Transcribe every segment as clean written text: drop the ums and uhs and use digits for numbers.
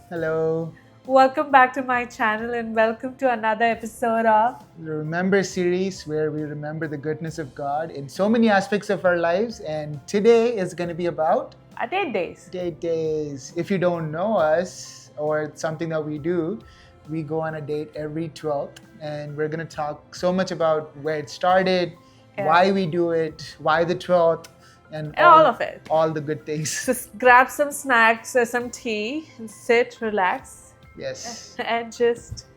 Hello. Welcome back to my channel and welcome to another episode of The Remember series where we remember the goodness of God in so many aspects of our lives. And today is going to be about our date days. date days. If you don't know us or it's something that we do, we go on a date every 12th. And we're going to talk so much about where it started, why we do it, why the 12th, and all of it. all the good things. Just grab some snacks or some tea and sit, relax, Yes. and just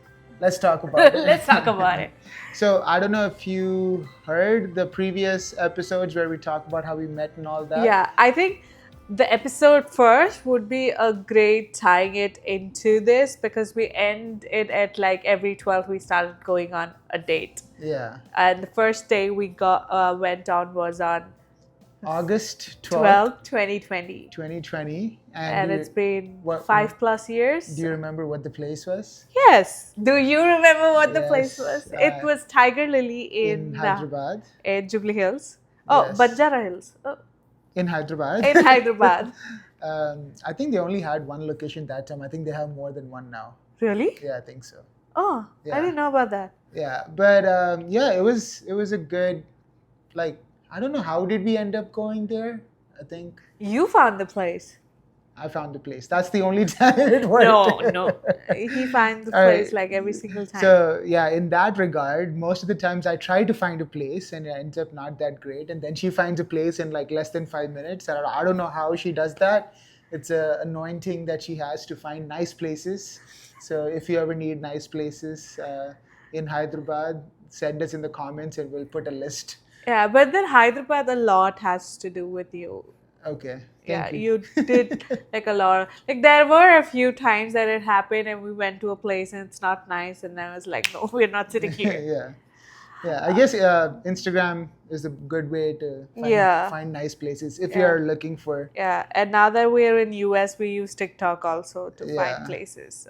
Let's talk about it. let's talk about it. So I don't know if you heard the previous episodes where we talk about how we met and all that. Yeah, I think the episode first would be a great tying it into this because we end it at like every 12 we started going on a date. Yeah. And the first day we went on was on August 12th, 2020. 2020. And it's been what- 5+ years. Do you remember what the place was? Yes. Do you remember what the place Yes, was? It was Tiger Lily In Hyderabad. in Jubilee Hills. Oh, Yes. Banjara Hills. Oh, In Hyderabad. in Hyderabad. I think they only had one location that time. I think they have more than one now. Really? Yeah, I think so. Oh, Yeah. I didn't know about that. Yeah, but yeah, it was a good, like, I don't know how did we end up going there. I think You found the place. I found the place. That's the only time it worked. No. He finds the All right. place like every single time. So yeah, in that regard, most of the times I try to find a place and it ends up not that great. And then she finds a place in like less than 5 minutes. And I don't know how she does that. It's a anointing that she has to find nice places. So if you ever need nice places in Hyderabad, send us in the comments and we'll put a list. Yeah, but then Hyderabad, a lot has to do with you. Okay. Yeah, Thank you did like a lot. Like there were a few times that it happened, and we went to a place and it's not nice, and I was like, no, we're not sitting here. Yeah. I guess Instagram is a good way to find nice places if Yeah. you're looking for. Yeah, and now that we're in US, we use TikTok also to Yeah. find places.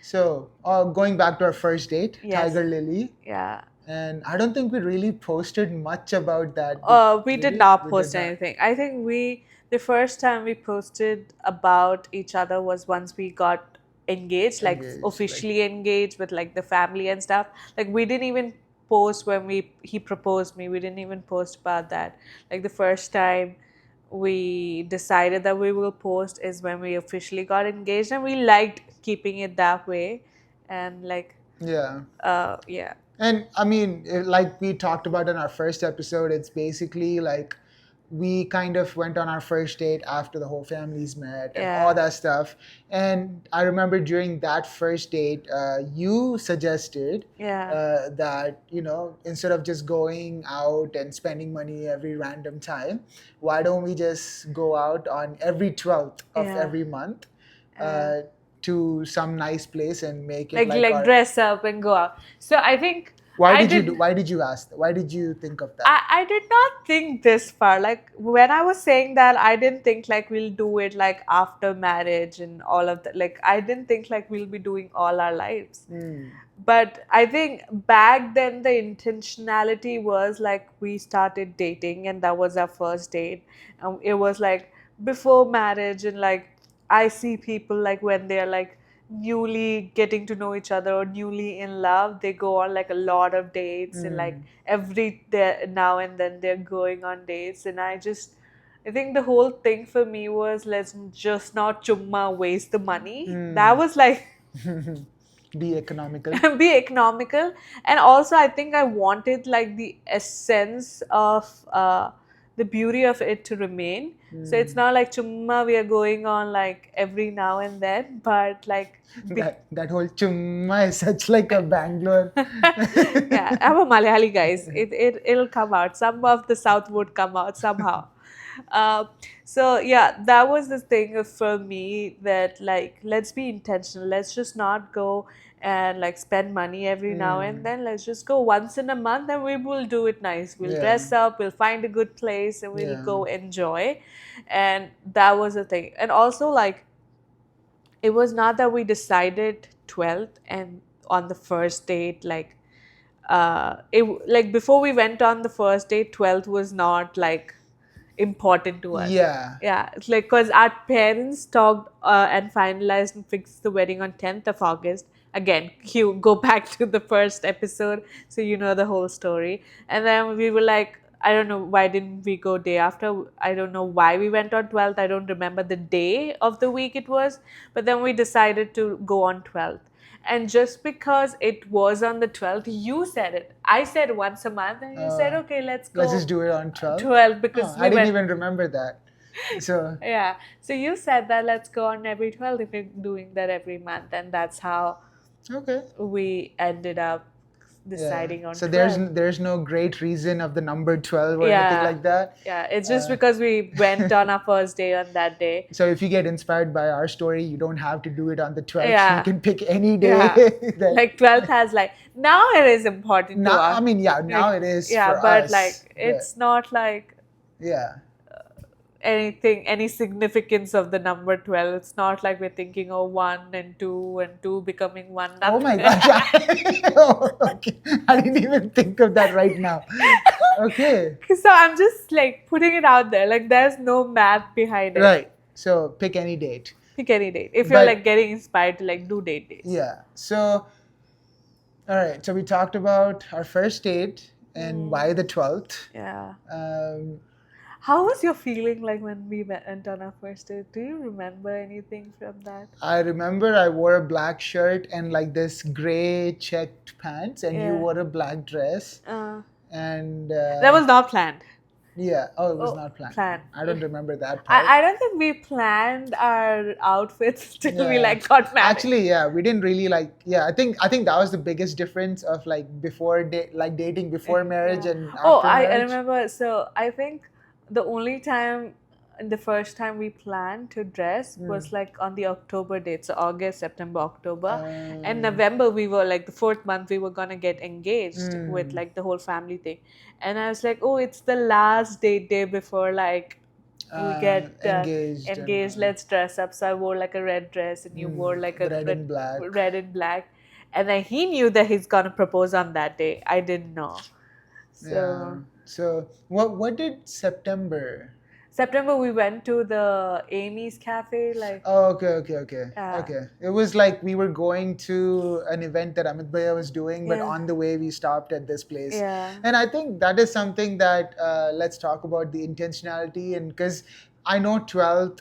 So going back to our first date, Yes. Tiger Lily, Yeah. and I don't think we really posted much about that. We Did did we? not We post did not. anything. I think the first time we posted about each other was once we got engaged, like Engaged, officially engaged with like the family and stuff. Like we didn't even post when he proposed me. We didn't even post about that. Like the first time we decided that we will post is when we officially got engaged, and we liked keeping it that way. And like Yeah. yeah. And I mean, like we talked about in our first episode, it's basically like we kind of went on our first date after the whole families met and Yeah. all that stuff. And I remember during that first date, you suggested Yeah. that, instead of just going out and spending money every random time, why don't we just go out on every 12th of Yeah. every month? To some nice place and make it like our, dress up and go out. So I think why I did you ask that? Why did you think of that? I did not think this far. Like when I was saying that, I didn't think like we'll do it like after marriage and all of that. Like I didn't think like we'll be doing all our lives. But I think back then the intentionality was like we started dating and that was our first date. It was like before marriage, and like I see people like when they're like newly getting to know each other or newly in love, they go on like a lot of dates and like every day, now and then they're going on dates. And I think the whole thing for me was let's just not chumma waste the money. That was like Be economical. be economical. And also I think I wanted like the essence of the beauty of it to remain. So it's not like chumma we are going on like every now and then, but like that whole chumma is such like a Bangalore. yeah, I'm a Malayali, guys. It'll come out. Some of the South would come out somehow. So yeah, that was the thing for me, that like let's be intentional. Let's just not go and like spend money every now and then. Let's just go once in a month and we will do it nice. We'll Yeah. dress up, we'll find a good place, and we'll Yeah. go enjoy. And that was the thing. And also like it was not that we decided 12th and on the first date like it like before we went on the first date, 12th was not like important to us. Yeah. Yeah, it's like because our parents talked and finalized and fixed the wedding on 10th of August. Again, go back to the first episode so you know the whole story. And then we were like, I don't know why didn't we go day after. I don't know why we went on 12th. I don't remember the day of the week it was, but then we decided to go on 12th. And just because it was on the 12th, you said it. I said once a month, and you said, okay, let's Let's go just do it on 12th. 12 Oh, because I we didn't went. even remember that. So Yeah. So you said that let's go on every 12th if you're doing that every month. And that's how okay. we ended up Yeah. deciding on So 12. there's no great reason of the number 12 or anything Yeah. like that. Yeah. It's just because we went on our first day on that day. So if you get inspired by our story, you don't have to do it on the 12th. You Yeah. can pick any day. Yeah. that, Like 12th has like, now it is important to now, I us. mean, yeah, now Like, it is yeah, for but us. like, it's not like Yeah. any significance of the number 12. It's not like we're thinking oh 1 and 2 becoming 1. Oh my Nothing. gosh. Oh, okay. I didn't even think of that right now. Okay. So I'm just like putting it out there. Like there's no math behind it. Right. So pick any date. Pick any date. If you're But- like getting inspired to like do date days. Yeah. So, all right. So we talked about our first date and why the 12th. Yeah. Um, How was your feeling like when we went on our first date? Do you remember anything from that? I remember I wore a black shirt and like this gray checked pants, and you Yeah. wore a black dress. And That was not planned. yeah. Oh, it was Oh, not planned. planned. I don't remember that part. I don't think we planned our outfits till we Yeah. like got married. Actually, yeah, we didn't really like. Yeah, I think that was the biggest difference of like before like dating before marriage and after Oh, I marriage. remember. So I think the only time, the first time we planned to dress was like on the October date. So August, September, October. And November, we were like the 4th month, we were going to get engaged with like the whole family thing. And I was like, oh, it's the last date day before like we get engaged. Let's dress up. So I wore like a red dress and you wore like a red and black. red and black. And then he knew that he's going to propose on that day. I didn't know. So Yeah. So what did September? September we went to the Amy's Cafe. Like Oh, okay. Yeah. Okay. It was like we were going to an event that Amit Bhaiya was doing, but Yeah. on the way we stopped at this place. Yeah. And I think that is something that let's talk about the intentionality, and because I know 12th,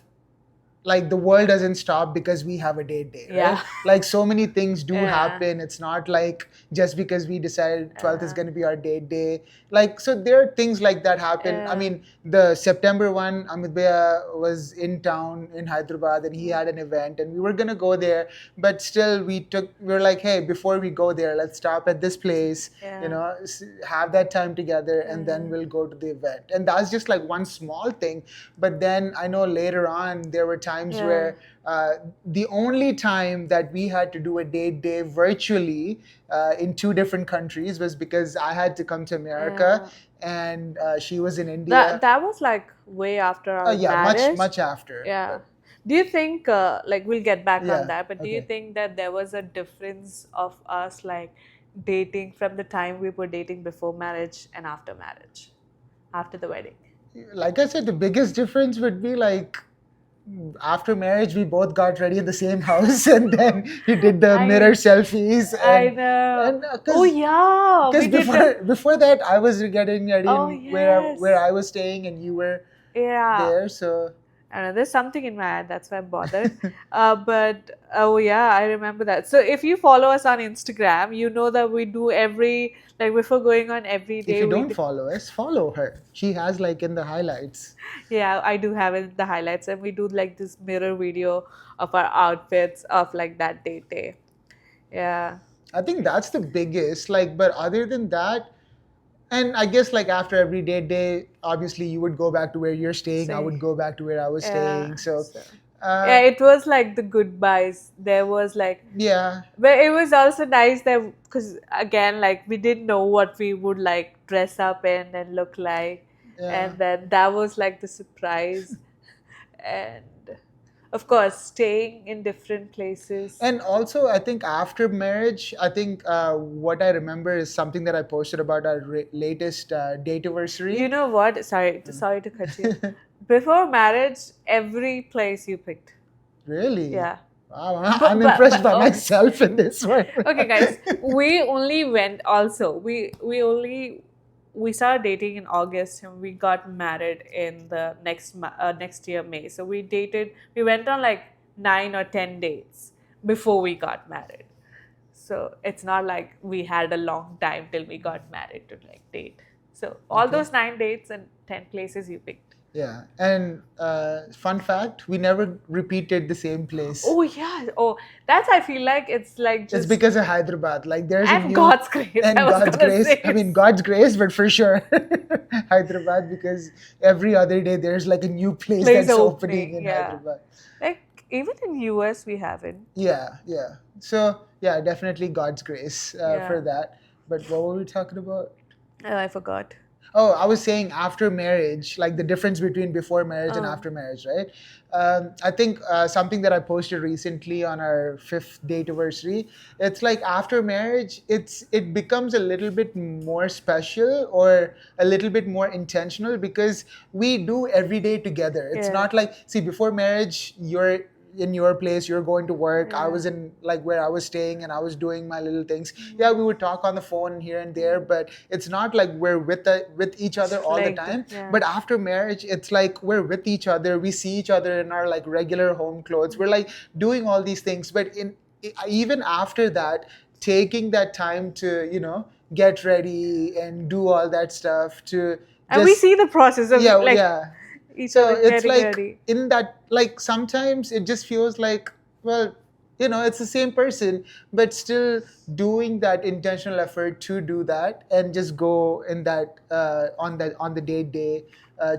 like the world doesn't stop because we have a date day, right? Yeah. Like so many things do Yeah. happen. It's not like just because we decided 12th is going to be our date day. Like, so there are things like that happen. Yeah. I mean, the September one, Amit Bhaiya was in town in Hyderabad and he had an event and we were going to go there. But still we were like, hey, before we go there, let's stop at this place, Yeah. you know, have that time together and then we'll go to the event. And that's just like one small thing. But then I know later on there were times Yeah. where the only time that we had to do a date day virtually in 2 different countries was because I had to come to America and she was in India. that was like way after our marriage. much after. Yeah. Do you think like we'll get back Yeah, on that, but do you okay. think that there was a difference of us like dating from the time we were dating before marriage and after marriage, after the wedding? Like I said, the biggest difference would be like after marriage we both got ready in the same house and then we did the mirror selfies. I And, know. and, Oh yeah. Because we did before that I was getting ready Oh, where yes. I was staying and you were yeah. there. So I don't know, there's something in my eye, that's why I'm bothered. But oh yeah, I remember that. So if you follow us on Instagram, you know that we do like before going on every day. if you we don't follow us, follow her. She has like in the highlights. Yeah, I do have it in the highlights, and we do like this mirror video of our outfits of like that day. Yeah. I think that's the biggest. Like, but other than that, and I guess like after every date day, obviously you would go back to where you're staying. I Same. would go back to where I was Yeah, staying. So, yeah, it was like the goodbyes. There was like, yeah. but it was also nice that because again, like we didn't know what we would like dress up in and look like, Yeah. and then that was like the surprise. And Of course, staying in different places. And also, I think after marriage, I think what I remember is something that I posted about our latest date You anniversary. know what? Sorry to cut you. Before marriage, every place you picked. Really? Yeah. Wow, I'm But impressed by okay. myself in this one. Okay, guys, we only went also. We started dating in August and we got married in the next year May. So we went on like 9 or 10 dates before we got married. So it's not like we had a long time till we got married to like date. So all Okay. those 9 dates and 10 places you picked. Yeah, and fun fact, we never repeated the same place. Oh yeah. Oh, that's I feel like it's like It's just because of Hyderabad. Like there's a and new, God's grace. I and was God's gonna grace. say. I mean, God's grace, but for sure, Hyderabad, because every other day there's like a new place Place that's opening opening. in Yeah. Hyderabad. Like even in US we haven't. Yeah, yeah. So yeah, definitely God's grace for Yeah. that. But what were we talking about? I forgot. Oh, I was saying after marriage, like the difference between before marriage and Oh. after marriage, right? I think something that I posted recently on our fifth date anniversary, it's like after marriage, it becomes a little bit more special or a little bit more intentional because we do every day together. It's Yeah. not like, see, before marriage, you're in your place, you're going to work. I Yeah. was in like where I was staying and I was doing my little things. Yeah, we would talk on the phone here and there, but it's not like we're with each other all the Like time. yeah. But after marriage, it's like we're with each other. We see each other in our like regular home clothes. We're like doing all these things, but in even after that, taking that time to get ready and do all that stuff to And we just see the process of yeah, like yeah. each So other it's getting like ready. in that, like sometimes it just feels like, well, it's the same person, but still doing that intentional effort to do that and just go in that on the date day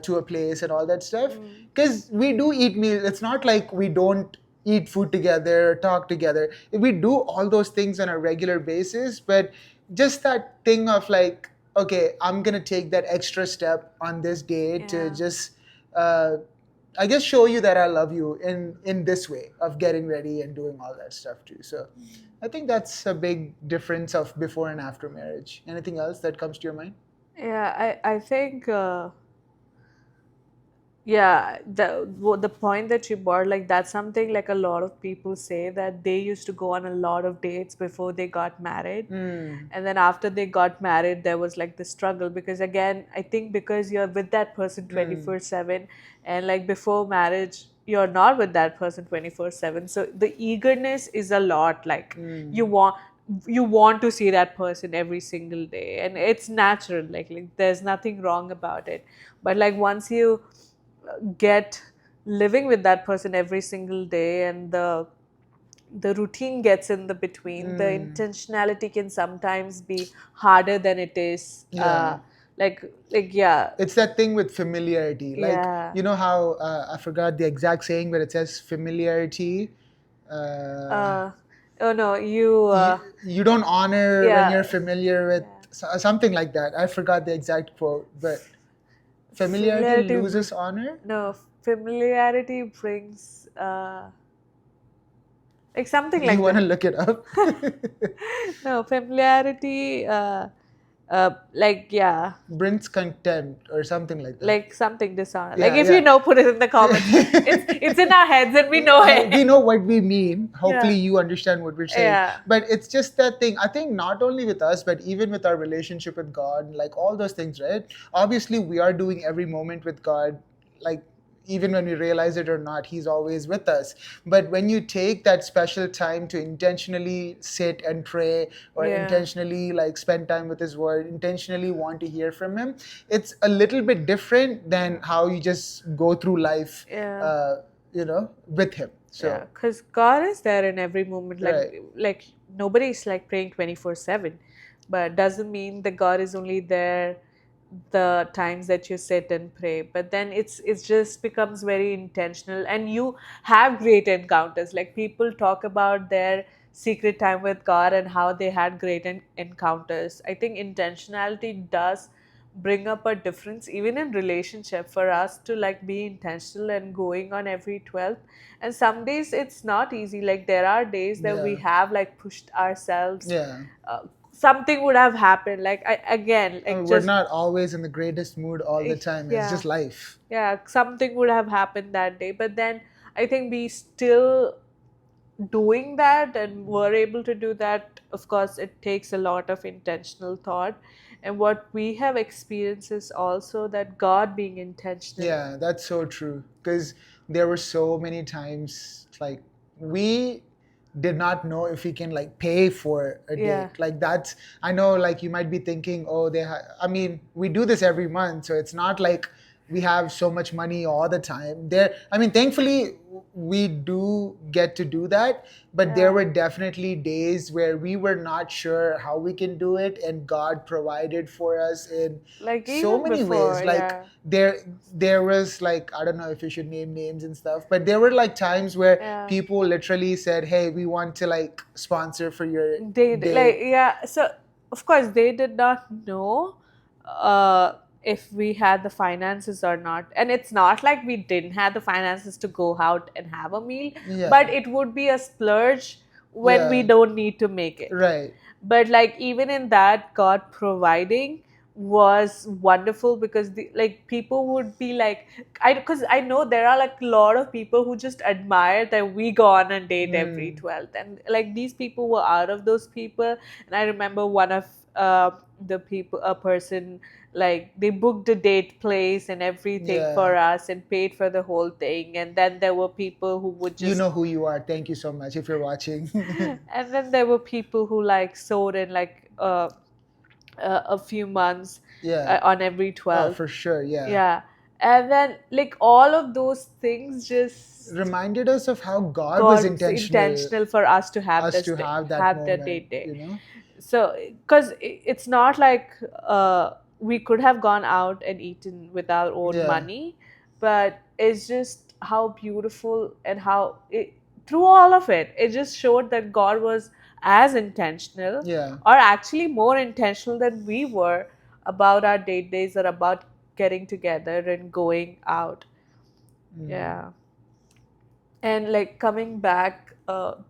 to a place and all that stuff. Mm. Because we do eat meals. It's not like we don't eat food together, talk together. We do all those things on a regular basis, but just that thing of like, okay, I'm gonna take that extra step on this day to Yeah. just uh, I guess show you that I love you in this way of getting ready and doing all that stuff too. So I think that's a big difference of before and after marriage. Anything else that comes to your mind? Yeah, I think yeah, the point that you brought, like that's something like a lot of people say that they used to go on a lot of dates before they got married. Mm, And then after they got married, there was like the struggle because again, I think because you're with that person mm, 24/7, and like before marriage, you're not with that person 24/7. So the eagerness is a lot. Like you mm, want you want to see that person every single day, and it's natural. Like there's nothing wrong about it. But like once you get living with that person every single day and the routine gets in the between, the mm. intentionality can sometimes be harder than it is Yeah. like yeah. It's that thing with familiarity. Like, Yeah. you know how I forgot the exact saying, but it says familiarity. Uh, uh oh no, you you don't honor when you're yeah. familiar with Yeah. something like that. I forgot the exact quote, but familiarity Familiarity loses honor. no, familiarity brings like something You like want to that. look it up? No, familiarity like yeah, Brings contempt or something like that. like something dishonor. Like Yeah, if you yeah. know, put it in the comments. It's in our heads and we know We it. know what we mean. Hopefully, Yeah. you understand what we're saying. Yeah. But it's just that thing. I think not only with us, but even with our relationship with God, like all those things, right? Obviously, we are doing every moment with God, like even when we realize it or not, He's always with us. But when you take that special time to intentionally sit and pray, or Yeah. intentionally like spend time with His Word, intentionally want to hear from Him, it's a little bit different than how you just go through life. Yeah. With Him. Yeah. So, Because God is there in every moment. right. Like nobody's like praying 24/7, but doesn't mean that God is only there the times that you sit and pray. But then it's just becomes very intentional, and you have great encounters. Like people talk about their secret time with God and how they had great encounters. I think intentionality does bring up a difference even in relationship for us to like be intentional and going on every 12th. And some days it's not easy, like there are days that we Yeah. have like pushed ourselves. Yeah. Something would have happened, like again, I like mean, we're just not always in the greatest mood all the time. It's yeah, just life. yeah, something would have happened that day, but then I think we still doing that and were able to do that. Of course it takes a lot of intentional thought, and what we have experienced is also that God being intentional. Yeah, that's so true. Because there were so many times like we did not know if we can like pay for a Yeah, date. Like that's, I know like you might be thinking, oh, I mean, we do this every month, so it's not like we have so much money all the time. There, I mean, thankfully we do get to do that, but there yeah, were definitely days where we were not sure how we can do it, and God provided for us in like so even many ways. before, Like yeah, there was like, I don't know if you should name names and stuff, but there were like times where yeah, people literally said, hey, we want to like sponsor for your like date. yeah. So of course they did not know uh if we had the finances or not, and it's not like we didn't have the finances to go out and have a meal, Yeah. but it would be a splurge when we Yeah. don't need to make it. Right. But like even in that, God providing was wonderful, because the like people would be like, I because I know there are like a lot of people who just admire that we go on a date every Mm. 12th, and like these people were out of those people. And I remember one of the people, a person, like they booked a date place and everything Yeah. for us and paid for the whole thing, and then there were people who would You just know who you are. Thank you so much if you're watching. and then there were people who like sewed in like a few months Yeah. on every Oh, 12th. for sure. Yeah. Yeah. And then like all of those things just Reminded us of how God was God's intentional intentional for us to have us this to day, have that have the moment, date day. you know? So because it's not like we could have gone out and eaten with our own Yeah. money, but it's just how beautiful, and how through all of it, it just showed that God was as intentional, Yeah. or actually more intentional than we were, about our date days or about getting together and going out. Mm. Yeah. And like coming back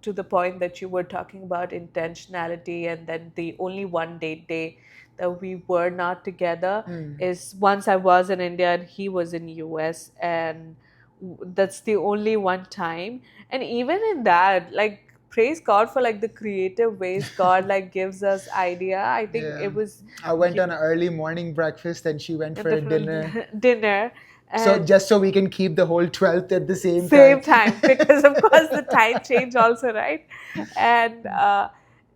to the point that you were talking about intentionality, and then the only one date day that we were not together Mm. is once I was in India and he was in US, and that's the only one time. And even in that, like praise God for like the creative ways God like gives us idea. I think Yeah. it was I went on an early morning breakfast and she went a for a dinner. different dinner. So And just so we can keep the whole 12th at the same same time. time, because of course the time change also, right? And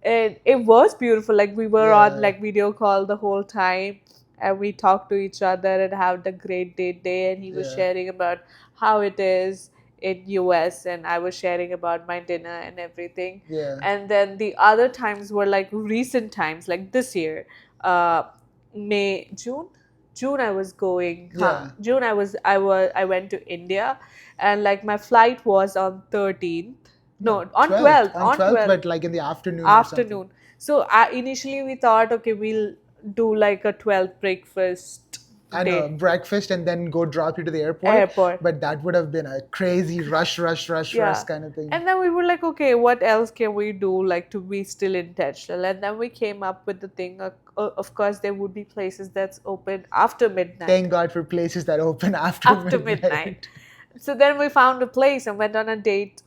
it was beautiful, like we were on Yeah. like video call the whole time, and we talked to each other and had a great date day, and he was Yeah. sharing about how it is in US, and I was sharing about my dinner and everything. Yeah. And then the other times were like recent times, like this year, uh May, June I was going, Yeah. June I went to India, and like my flight was on 13th, No, no, on 12th. 12th, On on 12th, 12th but like in the afternoon or something. afternoon. So initially we thought, okay, we'll do like a 12th breakfast I know, day, breakfast and then go drop you to the airport. airport. But that would have been a crazy rush, rush, rush, rush Yeah. kind of thing. And then we were like, okay, what else can we do like to be still intentional? And then we came up with the thing, of course there would be places that's open after midnight. Thank God for places that open after After midnight. midnight. So then we found a place and went on a date,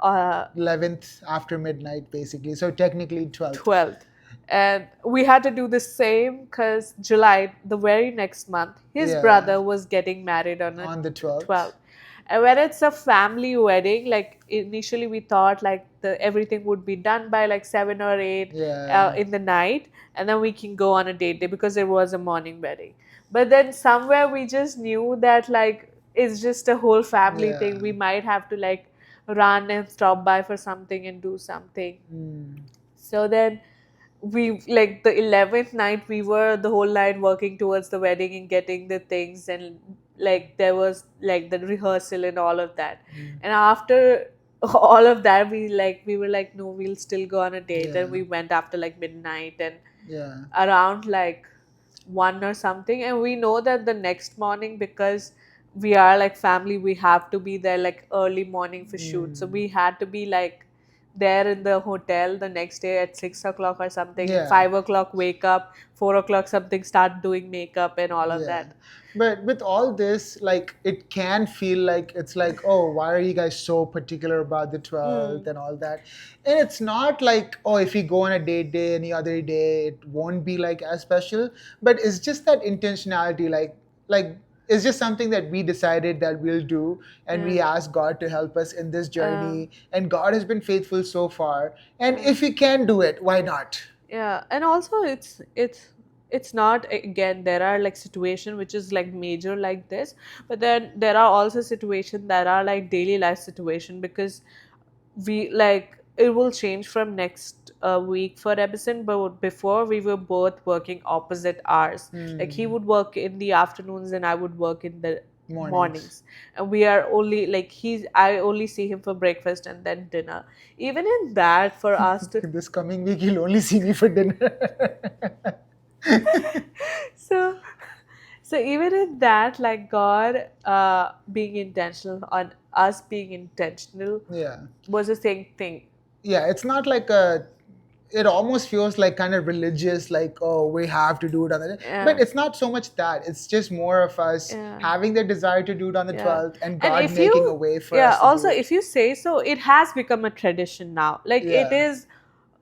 11th after midnight, basically. So technically 12th. 12th. And we had to do the same because July, the very next month, his Yeah. brother was getting married on a On the 12th. 12th. And when it's a family wedding, like initially we thought like the everything would be done by like 7 or 8 Yeah. in the night, and then we can go on a date day because it was a morning wedding. But then somewhere we just knew that like it's just a whole family Yeah. thing. We might have to like run and stop by for something and do something. Mm. So then we like the 11th night we were the whole night working towards the wedding and getting the things, and like there was like the rehearsal and all of that. Mm. And after all of that, we were like, no, we'll still go on a date, Yeah. and we went after like midnight, and Yeah. around like 1 or something, and we know that the next morning, because we are like family, we have to be there like early morning for shoot. So Mm. we had to be like there in the hotel the next day at 6 o'clock or something. Yeah. 5 o'clock wake up, 4 o'clock something, start doing makeup and all of Yeah. that. But with all this, like it can feel like it's like, oh, why are you guys so particular about the 12th Mm, and all that? And it's not like, oh, if we go on a date day any other day, it won't be like as special. But it's just that intentionality, like it's just something that we decided that we'll do, and yeah. we asked God to help us in this Uh, journey. And God has been faithful so far. And uh, if we can do it, why not? yeah, and also it's not, again, there are like situation which is like major like this, but then there are also situations that are like daily life situation, because we like it will change from next week for Ebison, but before we were both working opposite hours. Like he Hmm. would work in the afternoons and I would work in the Mornings. mornings, and we are only like I only see him for breakfast and then dinner. Even in that, for us to This coming week, you'll only see me for dinner. so so even in that, like God being intentional on us being intentional Yeah. was the same thing. Yeah, it's not like a, it almost feels like kind of religious, like, oh, we have to do it on the, but Yeah, it's not so much that. It's just more of us yeah, having the desire to do it on the yeah. 12th and And God if making a you, way for yeah, us to do also it. if you say so, it has become a tradition now. Like Yeah.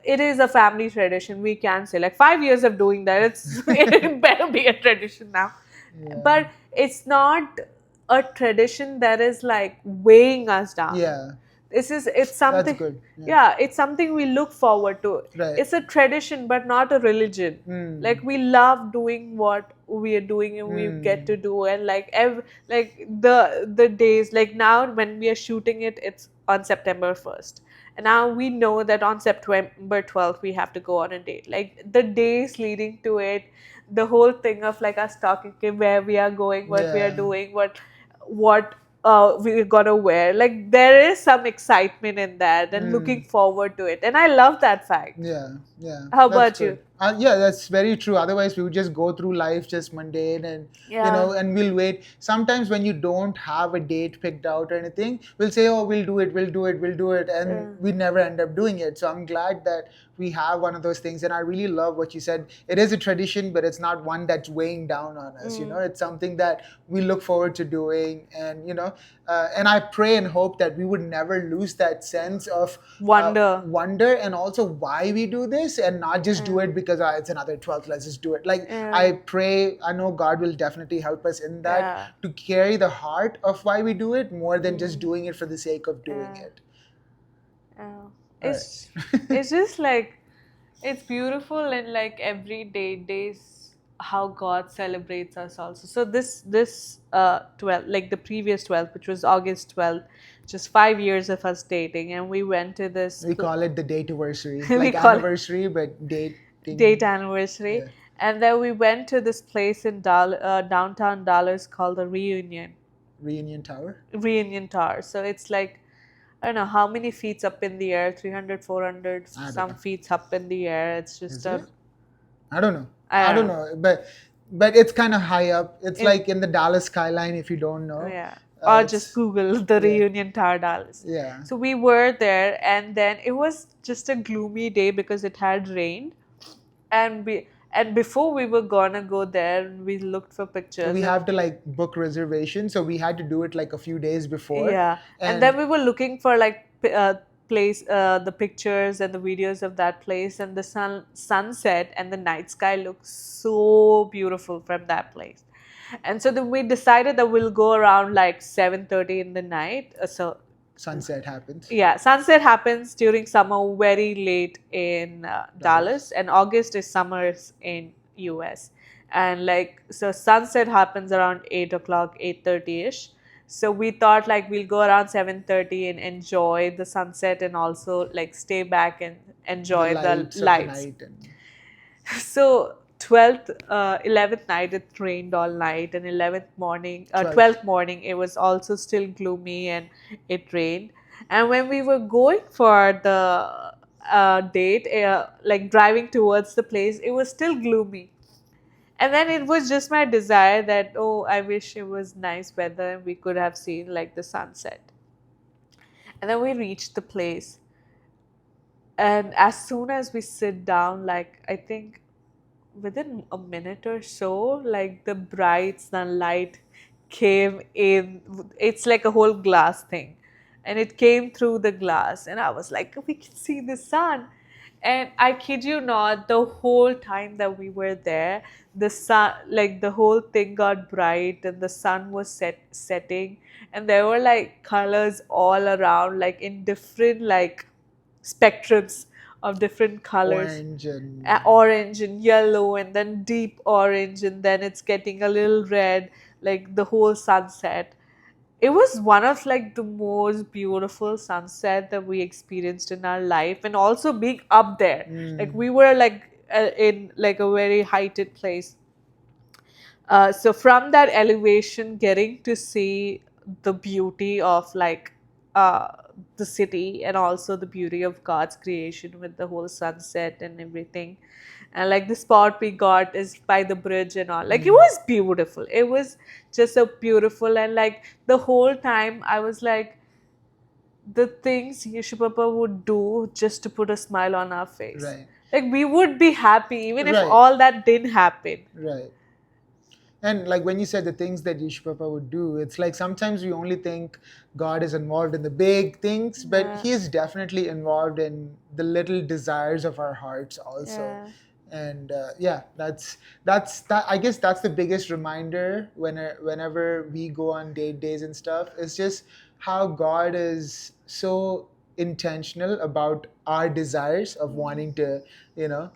it is a family tradition. We can say like 5 years of doing that. It's it better be a tradition now. Yeah. But it's not a tradition that is like weighing us down. Yeah. It's That's something, good. Yeah. yeah, it's something we look forward to. Right. It's a tradition but not a religion. Like Mm. we love doing what we are doing and we get Mm. to do, and like like the days, like now when we are shooting it, it's on September 1st, and now we know that on September 12th we have to go on a date. Like the days leading to it, the whole thing of like us talking, okay, where we are going, what we are Yeah. doing, what we're gonna wear. Like there is some excitement in that and looking Mm. forward to it, and I love that fact. Yeah, yeah, How that's about you? good. Yeah, that's very true. Otherwise, we would just go through life just mundane, and Yeah. and we'll wait. Sometimes when you don't have a date picked out or anything, we'll say, "Oh, we'll do it, we'll do it, we'll do it," and Yeah. we never end up doing it. So I'm glad that we have one of those things, and I really love what you said. It is a tradition, but it's not one that's weighing down on us. Mm. It's something that we look forward to doing, and and I pray and hope that we would never lose that sense of Wonder. wonder, and also why we do this, and not just do Yeah. it because it's another 12th, let's just do it. Like, I Yeah. pray, I know God will definitely help us in that, Yeah. to carry the heart of why we do it more than just Mm. doing it for the sake of doing Yeah. it. Yeah. All It's right. just like it's beautiful, and like every day days how God celebrates us also. So this 12, like the previous 12th, which was August 12th, just 5 years of us dating, and we went to this We call it the date anniversary, we like call it anniversary, but date dating. anniversary. Yeah. And then we went to this place in downtown Dallas called the Reunion Tower. Reunion Tower. So it's like, I don't know how many feet up in the air, 300, 400, I don't some know. feet up in the air. It's just Is a, it? I don't know. I I don't don't know. know, but it's kind of high up. It's It, like in the Dallas skyline. If you don't know, yeah. Or just it's Google the yeah, Reunion Tower Dallas. yeah. So we were there, and then it was just a gloomy day because it had rained. And before we were gonna go there, we looked for We pictures, and have to like book reservation, so we had to do it like a few days before, yeah, and and then we were looking for like place the pictures and the videos of that place, and the sunset and the night sky looks so beautiful from that place. And so then we decided that we'll go around like 7:30 in the night. So sunset happens. yeah, sunset happens during summer very late in Dallas, Dallas. and August is summers in US. And like so sunset happens around 8 o'clock, 8:30 ish. So we thought like we'll go around 7:30 and enjoy the sunset, and also like stay back and The enjoy the lights of the lights. night and So 12th, 11th night it rained all night, and 11th morning, 12th. 12th morning it was also still gloomy and it rained. And when we were going for the date, like driving towards the place, it was still gloomy. And then it was just my desire that, oh, I wish it was nice weather and we could have seen like the sunset. And then we reached the place. And as soon as we sit down, like I think within a minute or so, like the bright sunlight came in. It's like a whole glass thing. And it came through the glass. And I was like, we can see the sun. And I kid you not, the whole time that we were there, the sun, like the whole thing got bright and the sun was setting. And there were like colors all around, like in different like spectrums of different colors, Orange and orange and yellow and then deep orange and then it's getting a little red, like the whole sunset. It was one of like the most beautiful sunset that we experienced in our life, and also being up there, like mm, we were like in like a very heightened place. So from that elevation, getting to see the beauty of like uh, the city and also the beauty of God's creation with the whole sunset and everything. And like the spot we got is by the bridge and all. Like it mm, was beautiful. It was just so beautiful. And like the whole time I was like, the things Yeshu Papa would do just to put a smile on our face. right, Like we would be happy even if right, all that didn't happen. right. And like when you said the things that Yeshu Papa would do, it's like sometimes we only think God is involved in the big things, but Yeah. He is definitely involved in the little desires of our hearts also. Yeah. And yeah, that's that. I guess that's the biggest reminder whenever we go on date days and stuff. It's just how God is so intentional about our desires of Mm. wanting to, you know,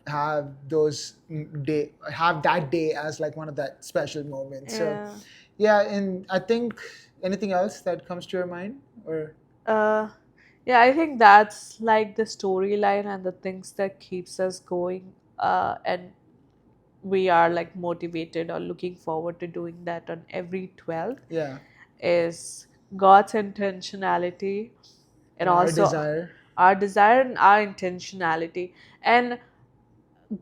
have those day, have that day as like one of that special moments. So Yeah. yeah, and I think anything else that comes to your mind or Uh, yeah, I think that's like the storyline and the things that keeps us going. And we are like motivated or looking forward to doing that on every 12th yeah, is God's intentionality and and our also desire. our desire and our intentionality. And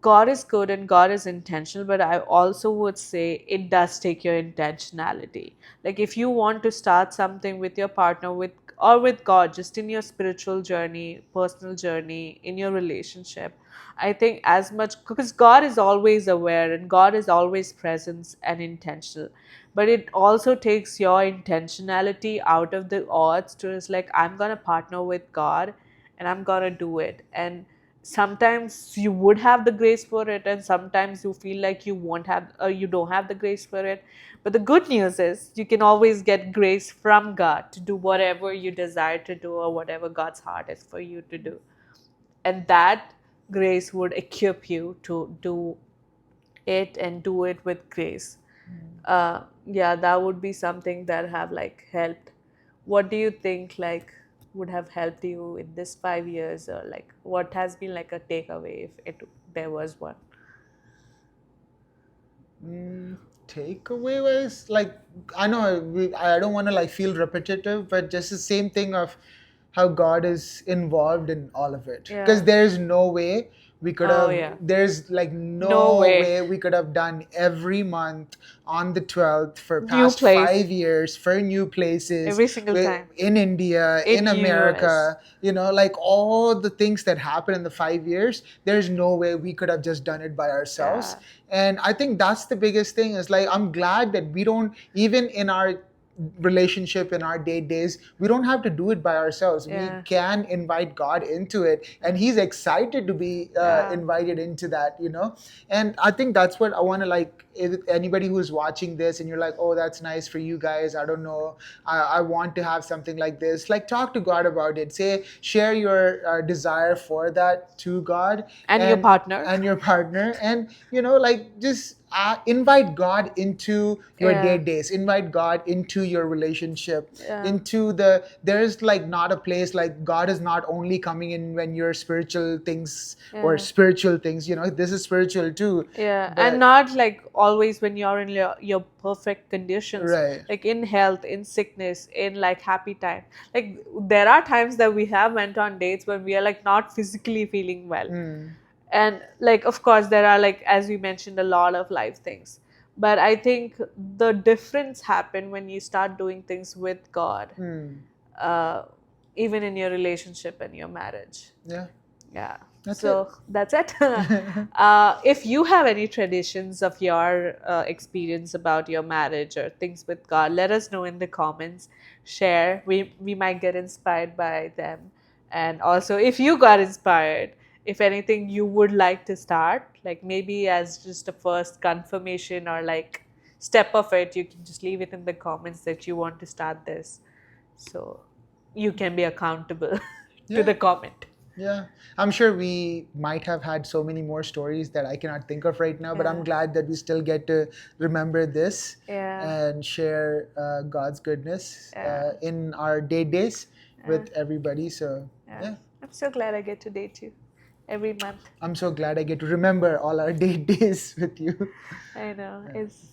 God is good and God is intentional, but I also would say it does take your intentionality. Like if you want to start something with your partner, with or with God, just in your spiritual journey, personal journey, in your relationship, I think as much because God is always aware and God is always present and intentional. But it also takes your intentionality out of the odds to it's like I'm gonna partner with God and I'm gonna do it. And sometimes you would have the grace for it and sometimes you feel like you won't have you don't have the grace for it, but the good news is you can always get grace from God to do whatever you desire to do or whatever God's heart is for you to do, and that grace would equip you to do it and do it with grace. Yeah, that would be something that have like helped. What do you think like would have helped you in this 5 years, or like what has been like a takeaway if it there was one? Mm, takeaway was like I know I don't want to like feel repetitive, but just the same thing of how God is involved in all of it. Because Yeah. there's no way we could Oh have. yeah. There's like No no way. way we could have done every month on the 12th for New past place 5 years for new places every single time in India, in in US. America. You know, like all the things that happened in the 5 years. There's no way we could have just done it by ourselves. Yeah. And I think that's the biggest thing is like I'm glad that we don't even in our relationship in our date days we don't have to do it by ourselves. We Yeah. can invite God into it and He's excited to be Yeah. invited into that, and I think that's what I want to like if anybody who's watching this and you're like, oh, that's nice for you guys, I don't know, I want to have something like this, like talk to God about it, say share your desire for that to God And your and partner. your partner, and like just invite God into your Yeah. date days, invite God into your relationship, Yeah. into the there's like not a place like God is not only coming in when you're spiritual things or Yeah. spiritual things, this is spiritual too, Yeah, and but not like always when you're in your perfect conditions, right. like in health, in sickness, in like happy time. Like there are times that we have went on dates when we are like not physically feeling well. Mm. And like, of course, there are, like, as we mentioned, a lot of life things, but I think the difference happen when you start doing things with God, Hmm. uh, even in your relationship and your marriage. Yeah, Yeah. that's it. So that's it. If you have any traditions of your experience about your marriage or things with God, let us know in the comments. Share. We might get inspired by them. And also, if you got inspired, if anything you would like to start, like maybe as just a first confirmation or like step of it, you can just leave it in the comments that you want to start this. So you can be accountable to Yeah. the comment. Yeah, I'm sure we might have had so many more stories that I cannot think of right now, but I'm Yeah. glad that we still get to remember this Yeah. and share God's goodness Yeah. in our date days Yeah. with everybody. So, Yeah. yeah, I'm so glad I get to date you every month. I'm so glad I get to remember all our date days with you. I know. Yeah. It's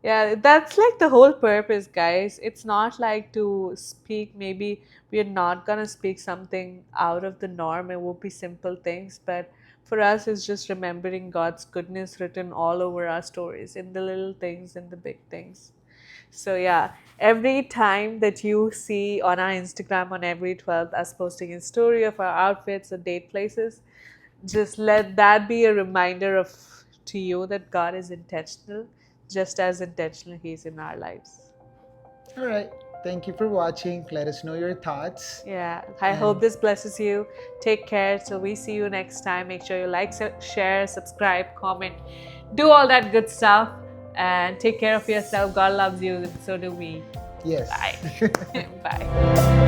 Yeah, that's like the whole purpose, guys. It's not like to speak, maybe we're not gonna speak something out of the norm. It will be simple things, but for us it's just remembering God's goodness written all over our stories, in the little things and the big things. So yeah, every time that you see on our Instagram on every 12th us posting a story of our outfits or date places, just let that be a reminder of to you that God is intentional, just as intentional He is in our lives. All right. Thank you for watching. Let us know your thoughts. Yeah, I And hope this blesses you. Take care. Till we see you next time. Make sure you like, share, subscribe, comment, do all that good stuff, and take care of yourself. God loves you, and so do we. yes. Bye. Bye.